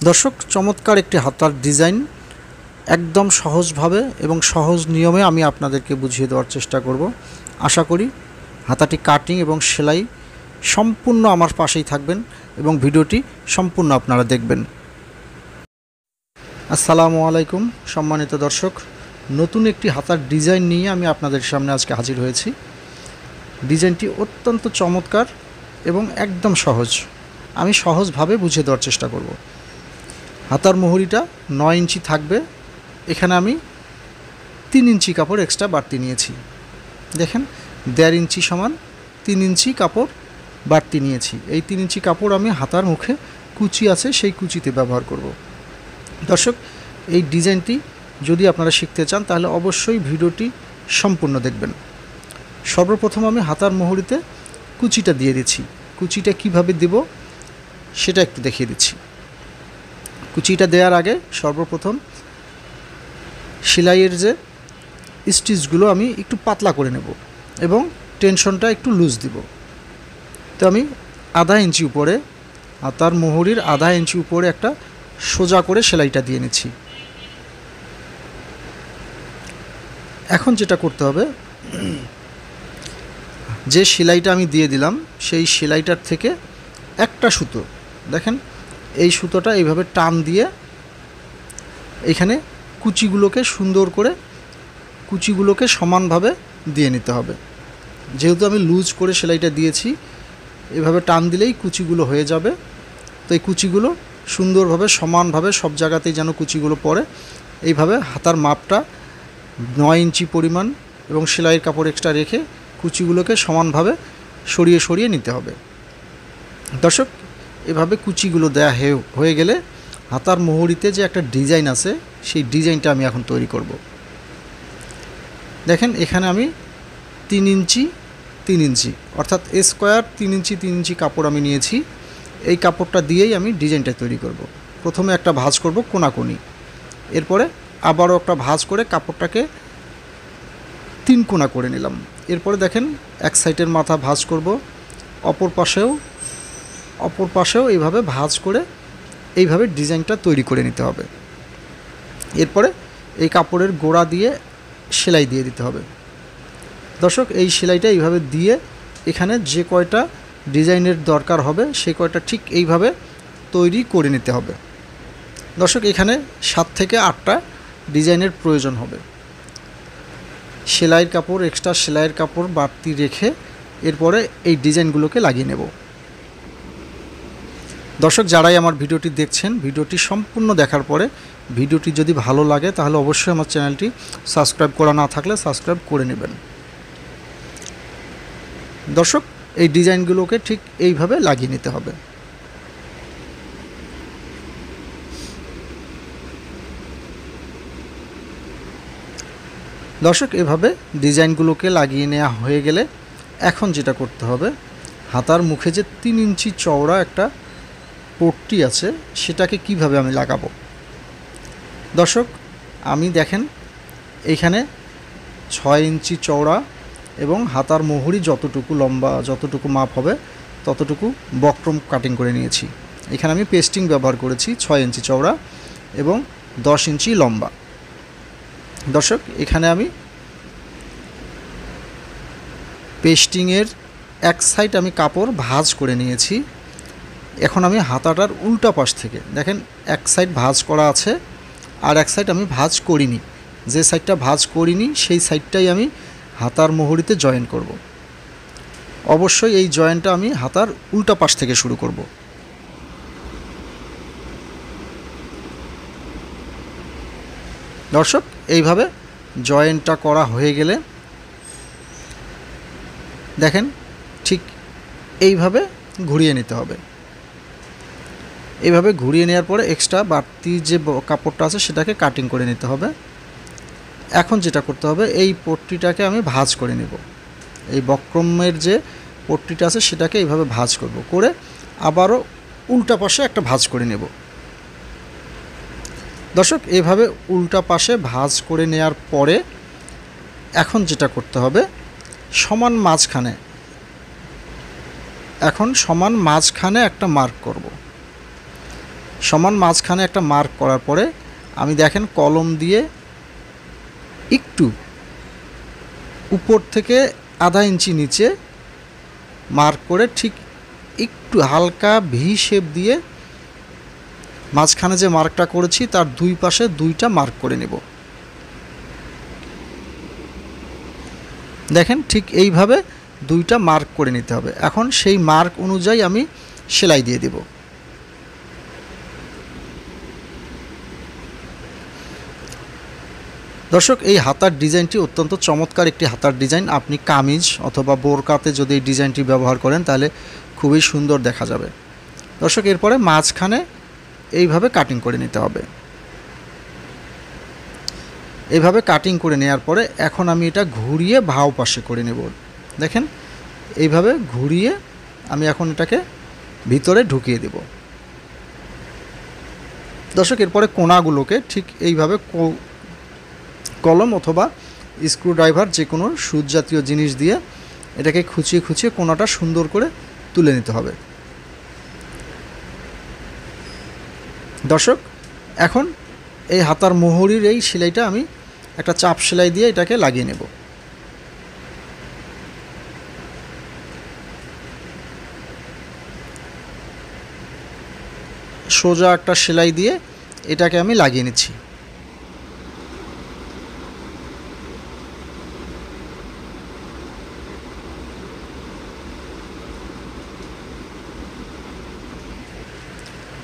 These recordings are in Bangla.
দর্শক, চমৎকার একটি হাতার ডিজাইন একদম সহজভাবে এবং সহজ নিয়মে আমি আপনাদেরকে বুঝিয়ে দেওয়ার চেষ্টা করব। আশা করি হাতাটি কাটিং এবং সেলাই সম্পূর্ণ আমার পাশেই থাকবেন এবং ভিডিওটি সম্পূর্ণ আপনারা দেখবেন। আসসালামু আলাইকুম সম্মানিত দর্শক, নতুন একটি হাতার ডিজাইন নিয়ে আমি আপনাদের সামনে আজকে হাজির হয়েছি। ডিজাইনটি অত্যন্ত চমৎকার এবং একদম সহজ। আমি সহজভাবে বুঝিয়ে দেওয়ার চেষ্টা করব। হাতার মুহুরিটা 9 ইঞ্চি থাকবে। এখানে আমি 3 ইঞ্চি কাপড় এক্সট্রা বাড়তি নিয়েছি। দেখেন, 1.5 ইঞ্চি সমান 3 ইঞ্চি কাপড় বাড়তি নিয়েছি। এই 3 ইঞ্চি কাপড় আমি হাতার মুখে কুচি আছে সেই কুচিতে ব্যবহার করব। দর্শক, এই ডিজাইনটি যদি আপনারা শিখতে চান তাহলে অবশ্যই ভিডিওটি সম্পূর্ণ দেখবেন। সর্বপ্রথম আমি হাতার মুহুরিতে কুচিটা দিয়ে দিচ্ছি। কুচিটা কিভাবে দেব সেটা একটু দেখিয়ে দিচ্ছি। কুচিটা দেওয়ার আগে সর্বপ্রথম সেলাইয়ের যে স্টিচগুলো আমি একটু পাতলা করে নেব এবং টেনশনটা একটু লুজ দিব। তো আমি আধা ইঞ্চি উপরে, হাতার মুহুরির আধা ইঞ্চি উপরে একটা সোজা করে সেলাইটা দিয়ে নিচ্ছি। এখন যেটা করতে হবে, যে সেলাইটা আমি দিয়ে দিলাম সেই সেলাইটার থেকে একটা সুতো, দেখেন এই সুতোটা এইভাবে টান দিয়ে এখানে কুচিগুলোকে সুন্দর করে কুচিগুলোকে সমানভাবে দিয়ে নিতে হবে। যেহেতু আমি লুজ করে সেলাইটা দিয়েছি, এভাবে টান দিলেই কুচিগুলো হয়ে যাবে। তো এই কুচিগুলো সুন্দরভাবে সমানভাবে সব জায়গাতেই যেন কুচিগুলো পড়ে, এইভাবে হাতার মাপটা 9 ইঞ্চি পরিমাণ এবং সেলাইয়ের কাপড় এক্সট্রা রেখে কুচিগুলোকে সমানভাবে সরিয়ে সরিয়ে নিতে হবে। দর্শক, এভাবে কুচিগুলো দেয়া হয়ে গেলে হাতার মুহুরিতে যে একটা ডিজাইন আছে সেই ডিজাইনটা আমি এখন তৈরি করব। দেখেন, এখানে আমি 3 ইঞ্চি 3 ইঞ্চি অর্থাৎ স্কোয়ার 3 ইঞ্চি 3 ইঞ্চি কাপড় আমি নিয়েছি। এই কাপড়টা দিয়েই আমি ডিজাইনটা তৈরি করব। প্রথমে একটা ভাঁজ করব কোনাকুনি, এরপরে আবারও একটা ভাঁজ করে কাপড়টাকে 3 কোনা করে নিলাম। এরপরে দেখেন, এক সাইডের মাথা ভাঁজ করব, অপর পাশেও এইভাবে ভাঁজ করে এইভাবে ডিজাইনটা তৈরি করে নিতে হবে। এরপরে এই কাপড়ের গোড়া দিয়ে সেলাই দিয়ে দিতে হবে। দর্শক, এই সেলাইটা এইভাবে দিয়ে এখানে যে কয়টা ডিজাইনের দরকার হবে সেই কয়টা ঠিক এইভাবে তৈরি করে নিতে হবে। দর্শক, এখানে 7 থেকে 8টা ডিজাইনের প্রয়োজন হবে। সেলাইয়ের কাপড়, এক্সট্রা সেলাইয়ের কাপড় বাড়তি রেখে এরপরে এই ডিজাইনগুলোকে লাগিয়ে নেব। দর্শক, যারাই আমার ভিডিওটি দেখছেন, ভিডিওটি সম্পূর্ণ দেখার পরে ভিডিওটি যদি ভালো লাগে তাহলে অবশ্যই আমার চ্যানেলটি সাবস্ক্রাইব করা না থাকলে সাবস্ক্রাইব করে নেবেন। দর্শক, এই ডিজাইনগুলোকে ঠিক এইভাবে লাগিয়ে নিতে হবে। দর্শক, এভাবে ডিজাইনগুলোকে লাগিয়ে নেওয়া হয়ে গেলে এখন যেটা করতে হবে, হাতার মুখে যে 3 ইঞ্চি চওড়া একটা পট্টি আছে সেটাকে কিভাবে আমি লাগাবো। দর্শক, আমি দেখেন এইখানে 6 ইঞ্চি চওড়া এবং হাতার মুহুরি যতটুকু লম্বা, যতটুকু মাপ হবে ততটুকু বক্রম কাটিং করে নিয়েছি। এখানে আমি পেস্টিং ব্যবহার করেছি 6 ইঞ্চি চওড়া এবং 10 ইঞ্চি লম্বা। দর্শক, এখানে আমি পেস্টিংয়ের এক সাইড আমি কাপড় ভাঁজ করে নিয়েছি। এখন আমি হাতাটার উল্টা পাশ থেকে, দেখেন এক সাইড ভাঁজ করা আছে আর এক সাইড আমি ভাঁজ করিনি। যে সাইডটা ভাঁজ করিনি সেই সাইডটাই আমি হাতার মুহুরিতে জয়েন করব। অবশ্যই এই জয়েনটা আমি হাতার উল্টা পাশ থেকে শুরু করব। দর্শক, এইভাবে জয়েনটা করা হয়ে গেলে দেখেন ঠিক এইভাবে ঘুরিয়ে নিতে হবে। এইভাবে ঘুরিয়ে নেওয়ার পরে এক্সট্রা বাড়তি যে কাপড়টা আছে সেটাকে কাটিং করে নিতে হবে। এখন যেটা করতে হবে, এই পট্টিটাকে আমি ভাঁজ করে নেব। এই বক্রমের যে পট্টিটা আছে সেটাকে এইভাবে ভাঁজ করব, করে আবারও উল্টা পাশে একটা ভাঁজ করে নেব। দর্শক, এইভাবে উল্টা পাশে ভাঁজ করে নেওয়ার পরে এখন যেটা করতে হবে, সমান মাঝখানে একটা মার্ক করব। সমান মাঝখানে একটা মার্ক করার পরে আমি দেখেন কলম দিয়ে একটু উপর থেকে আধা ইঞ্চি নিচে মার্ক করে ঠিক একটু হালকা ভি শেপ দিয়ে মাঝখানে যে মার্কটা করেছি তার দুই পাশে দুইটা মার্ক করে নেব। দেখেন ঠিক এইভাবে দুইটা মার্ক করে নিতে হবে। এখন সেই মার্ক অনুযায়ী আমি সেলাই দিয়ে দেব। দর্শক, এই হাতার ডিজাইনটি অত্যন্ত চমৎকার একটি হাতার ডিজাইন। আপনি কামিজ অথবা বোরকাতে যদি এই ডিজাইনটি ব্যবহার করেন তাহলে খুবই সুন্দর দেখা যাবে। দর্শক, এরপরে মাঝখানে এইভাবে কাটিং করে নিতে হবে। এইভাবে কাটিং করে নেওয়ার পরে এখন আমি এটা ঘুরিয়ে ভাও পাশে করে নেব। দেখেন এইভাবে ঘুরিয়ে আমি এখন এটাকে ভিতরে ঢুকিয়ে দেব। দর্শক, এরপরে কোণাগুলোকে ঠিক এইভাবে কলম অথবা স্ক্রুড্রাইভার যে কোনো সুচ জাতীয় জিনিস দিয়ে এটাকে খুঁচিয়ে খুঁচিয়ে কোণাটা সুন্দর করে তুলে নিতে হবে। দর্শক, এখন এই হাতার মোহরির এই সেলাইটা আমি একটা চাপ সেলাই দিয়ে এটাকে লাগিয়ে নেব। সোজা একটা সেলাই দিয়ে এটাকে আমি লাগিয়ে নিচ্ছি।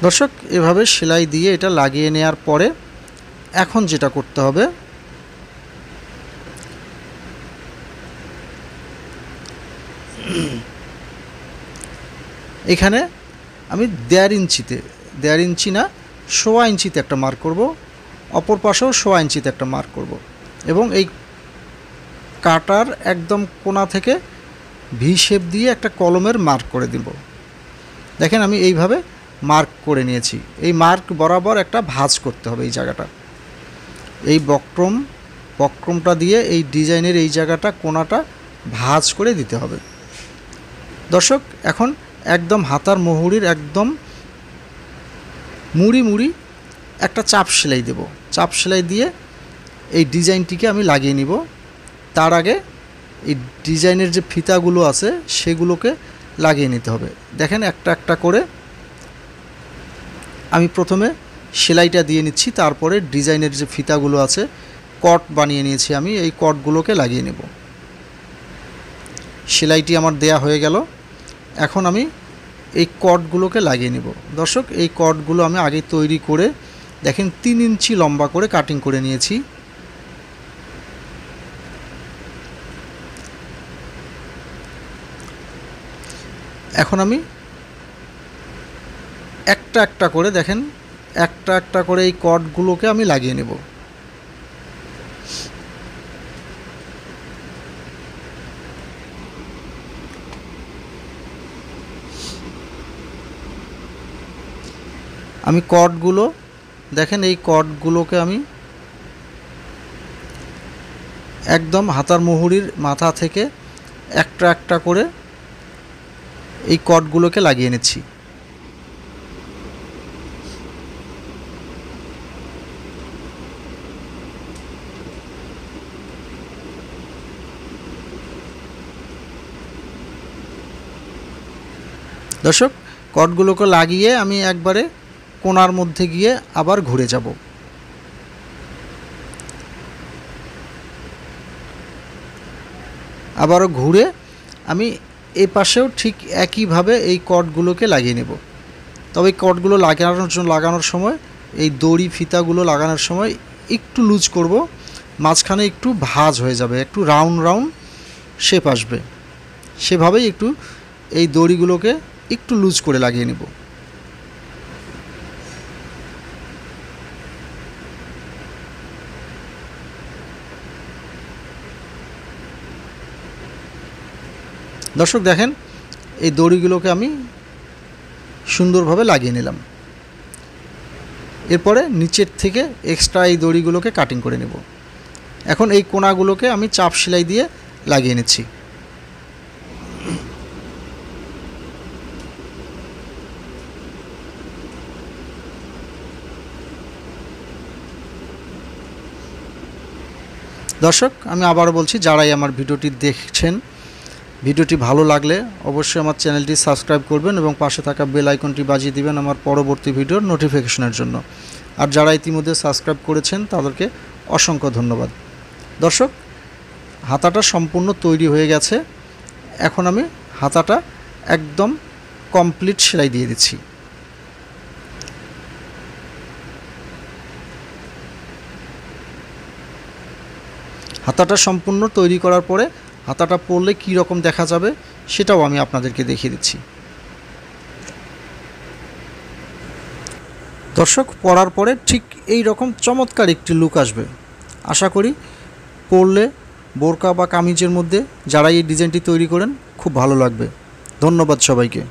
দর্শক, এভাবে সেলাই দিয়ে এটা লাগিয়ে নেওয়ার পরে এখন যেটা করতে হবে, এখানে আমি 1.5 ইঞ্চিতে, 1.5 ইঞ্চি না 1.25 ইঞ্চিতে একটা মার্ক করব, অপর পাশেও 1.25 ইঞ্চিতে একটা মার্ক করব এবং এই কাটার একদম কোণা থেকে ভি শেপ দিয়ে একটা কলমের মার্ক করে দিব। দেখেন আমি এইভাবে মার্ক করে নিয়েছি। এই মার্ক বরাবর একটা ভাঁজ করতে হবে এই জায়গাটা। এই বক্রমটা দিয়ে এই ডিজাইনের এই জায়গাটা কোণাটা ভাঁজ করে দিতে হবে। দর্শক, এখন একদম হাতার মোহরির একদম মুড়ি একটা চাপ সেলাই দেব। চাপ সেলাই দিয়ে এই ডিজাইনটিকে আমি লাগিয়ে নিব। তার আগে এই ডিজাইনের যে ফিতাগুলো আছে সেগুলোকে লাগিয়ে নিতে হবে। দেখেন একটা একটা করে আমি প্রথমে সেলাইটা দিয়ে নিচ্ছি, তারপরে ডিজাইনের যে ফিতাগুলো আছে কট বানিয়ে নিয়েছি আমি, এই কটগুলোকে লাগিয়ে নেব। সেলাইটি আমার দেয়া হয়ে গেল। এখন আমি এই কটগুলোকে লাগিয়ে নেব। দর্শক, এই কটগুলো আমি আগে তৈরি করে দেখেন 3 ইঞ্চি লম্বা করে কাটিং করে নিয়েছি। এখন আমি একটা একটা করে দেখেন একটা একটা করে এই কটগুলোকে আমি লাগিয়ে নেব। আমি কটগুলো দেখেন এই কটগুলোকে আমি একদম হাতার মোহরির মাথা থেকে একটা একটা করে এই কটগুলোকে লাগিয়ে নিচ্ছি। দর্শক, কটগুলোকে লাগিয়ে আমি একবারে কোণার মধ্যে গিয়ে আবার ঘুরে যাব। আবারও ঘুরে আমি এই পাশেও ঠিক একইভাবে এই কটগুলোকে লাগিয়ে নেব। তবে এই কটগুলো লাগানোর সময় এই দড়ি ফিতাগুলো লাগানোর সময় একটু লুজ করব, মাঝখানে একটু ভাঁজ হয়ে যাবে, একটু রাউন্ড শেপ আসবে, সেভাবেই একটু এই দড়িগুলোকে একটু লুজ করে লাগিয়ে নেব। দর্শক, দেখেন এই দড়িগুলোকে আমি সুন্দরভাবে লাগিয়ে নিলাম। এরপরে নিচের থেকে এক্সট্রা এই দড়িগুলোকে কাটিং করে নেব। এখন এই কোণাগুলোকে আমি চাপ সেলাই দিয়ে লাগিয়ে নিচ্ছি। দর্শক, আমি আবারও বলছি, যারাই আমার ভিডিওটি দেখছেন, ভিডিওটি ভালো লাগলে অবশ্যই আমার চ্যানেলটি সাবস্ক্রাইব করবেন এবং পাশে থাকা বেল আইকনটি বাজিয়ে দিবেন আমার পরবর্তী ভিডিওর নোটিফিকেশনের জন্য। আর যারা ইতিমধ্যে সাবস্ক্রাইব করেছেন তাদেরকে অসংখ্য ধন্যবাদ। দর্শক, হাতাটা সম্পূর্ণ তৈরি হয়ে গেছে। এখন আমি হাতাটা একদম কমপ্লিট সেলাই দিয়ে দিচ্ছি। হাতাটা সম্পূর্ণ তৈরি করার পরে হাতাটা পরলে কী রকম দেখা যাবে সেটাও আমি আপনাদেরকে দেখিয়ে দিচ্ছি। দর্শক, পরার পরে ঠিক এই রকম চমৎকার একটি লুক আসবে। আশা করি পরলে বোরকা বা কামিজের মধ্যে যারা এই ডিজাইনটি তৈরি করেন খুব ভালো লাগবে। ধন্যবাদ সবাইকে।